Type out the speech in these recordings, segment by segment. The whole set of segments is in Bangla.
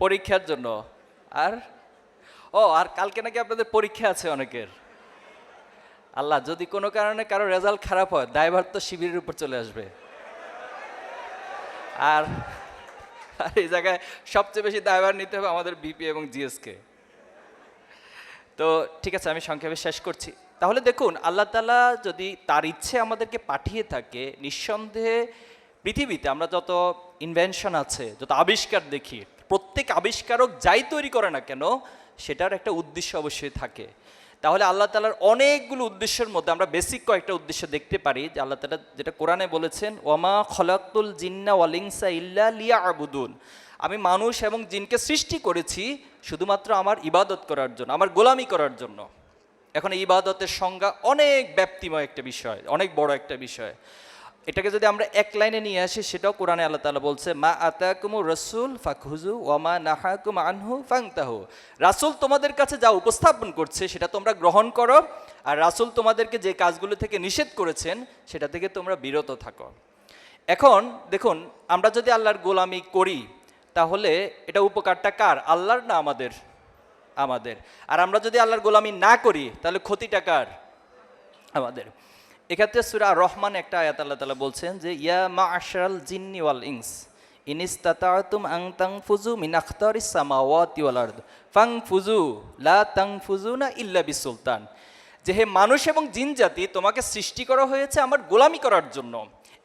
পরীক্ষার জন্য। আর আর কালকে নাকি আপনাদের পরীক্ষা আছে অনেকের। আল্লাহ, যদি কোনো কারণে কারো রেজাল্ট খারাপ হয়, দায়ভার তো শিবিরের উপর চলে আসবে। আর এই জায়গায় সবচেয়ে বেশি দায়ভার নিতে হবে আমাদের বিপি এবং জিএসকে। তো ঠিক আছে, আমি সংক্ষেপে শেষ করছি। তাহলে দেখুন, আল্লাহ তাআলা যদি তার ইচ্ছে আমাদেরকে পাঠিয়ে থাকে, নিঃসন্দেহে পৃথিবীতে আমরা যত ইনভেনশন আছে, যত আবিষ্কার দেখি, প্রত্যেক আবিষ্কারক যাই তৈরি করে না কেন, সেটার একটা উদ্দেশ্য অবশ্যই থাকে। তাহলে আল্লাহ তাআলার অনেকগুলো উদ্দেশ্যের মধ্যে আমরা বেসিক কয়েকটা উদ্দেশ্য দেখতে পারি, যে আল্লাহ তাআলা যেটা কোরআনে বলেছেন, ওয়ামা খলাকতুল জিন্না ওয়াল ইনসা ইল্লা লিয়াবুদুন, আমি মানুষ এবং জিনকে সৃষ্টি করেছি শুধুমাত্র আমার ইবাদত করার জন্য, আমার গোলামি করার জন্য। এখন এই ইবাদতের সংজ্ঞা অনেক ব্যাপ্তিময় একটা বিষয়, অনেক বড় একটা বিষয়। এটাকে যদি আমরা এক লাইনে নিয়ে আসি, সেটাও কোরআনে আল্লাহ তাআলা বলছে, মা আতাকুমুর রাসূল ফাখুযু ওয়া মা নাহাকুম আনহু ফান্তাহু। রাসূল তোমাদের কাছে যা উপস্থাপন করছে সেটা তোমরা গ্রহণ করো, আর রাসূল তোমাদেরকে যে কাজগুলো থেকে নিষেধ করেছেন সেটা থেকে তোমরা বিরত থাকো। এখন দেখুন, আমরা যদি আল্লাহর গোলামি করি, তাহলে এটা উপকারটা কার? আল্লাহর না আমাদের? আমাদের। আর আমরা যদি আল্লাহর গোলামি না করি, তাহলে ক্ষতিটা কার? আমাদের। এক্ষেত্রে সূরা রহমান একটা আয়াত আল্লাহ তাআলা বলছেন যে, ইয়া মা'আশারাল জিন্নি ওয়াল ইনস ইন ইসতাতা'তুম আন তানফুযু মিন আখতারিস সামাওয়াতি ওয়াল আরদ ফানফুযু লা তানফুযুনা ইল্লা বিসুলতান। যে হে মানুষ এবং জিন জাতি, তোমাকে সৃষ্টি করা হয়েছে আমার গোলামি করার জন্য।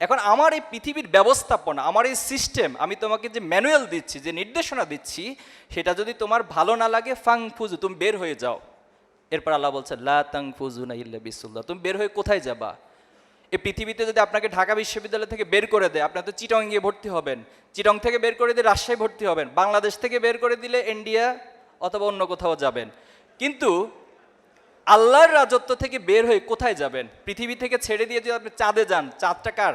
এখন আমার এই পৃথিবীর ব্যবস্থাপনা, আমার এই সিস্টেম, আমি তোমাকে যে ম্যানুয়াল দিচ্ছি, যে নির্দেশনা দিচ্ছি, সেটা যদি তোমার ভালো না লাগে, ফাংফুজু, তুমি বের হয়ে যাও। এরপর আল্লাহ বলছে, লা তানফুযুনা ইল্লা বিসুলতান, তুমি বের হয়ে কোথায় যাবা? এই পৃথিবীতে যদি আপনাকে ঢাকা বিশ্ববিদ্যালয় থেকে বের করে দেয়, আপনার তো চিটং গিয়ে ভর্তি হবেন, চিটং থেকে বের করে দিয়ে রাজশাহী ভর্তি হবেন, বাংলাদেশ থেকে বের করে দিলে ইন্ডিয়া অথবা অন্য কোথাও যাবেন। কিন্তু আল্লাহর রাজত্ব থেকে বের হয়ে কোথায় যাবেন? পৃথিবী থেকে ছেড়ে দিয়ে যদি আপনি চাঁদে যান, চাঁদটা কার?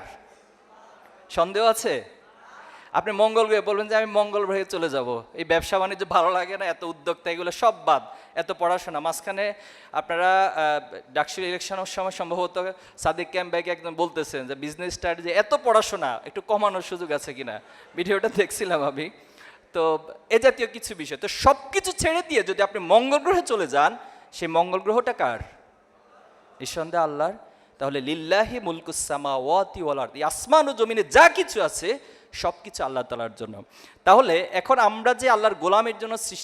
সন্দেহ আছে? আপনি মঙ্গল গ্রহে বলবেন যে আমি মঙ্গল গ্রহে চলে যাব, এই ব্যবসা বাণিজ্য ভালো লাগে না, এত উদ্যোক্তা, এগুলো সব বাদ, এত পড়াশোনা। মাঝখানে আপনারা ডাকসুর ইলেকশনের সময় সম্ভবত সাদিক ক্যাম্প ভাইকে একদম বলতেছেন যে বিজনেস স্ট্র্যাটেজি, এত পড়াশোনা একটু কমানোর সুযোগ আছে কিনা, ভিডিওটা দেখছিলাম আমি। তো এ জাতীয় কিছু বিষয়, তো সব কিছু ছেড়ে দিয়ে যদি আপনি মঙ্গল গ্রহে চলে যান, সেই মঙ্গল গ্রহটা কার? নিঃসন্দেহে আল্লাহর। তাহলে লিল্লাহি মুলকুস সামাওয়াতি ওয়াল আরদ, আসমান ও জমিনে যা কিছু আছে সব কিছু আল্লাহ তাআলার জন্য। তাহলে এখন আমরা যে আল্লাহর গোলামের জন্য সৃষ্টি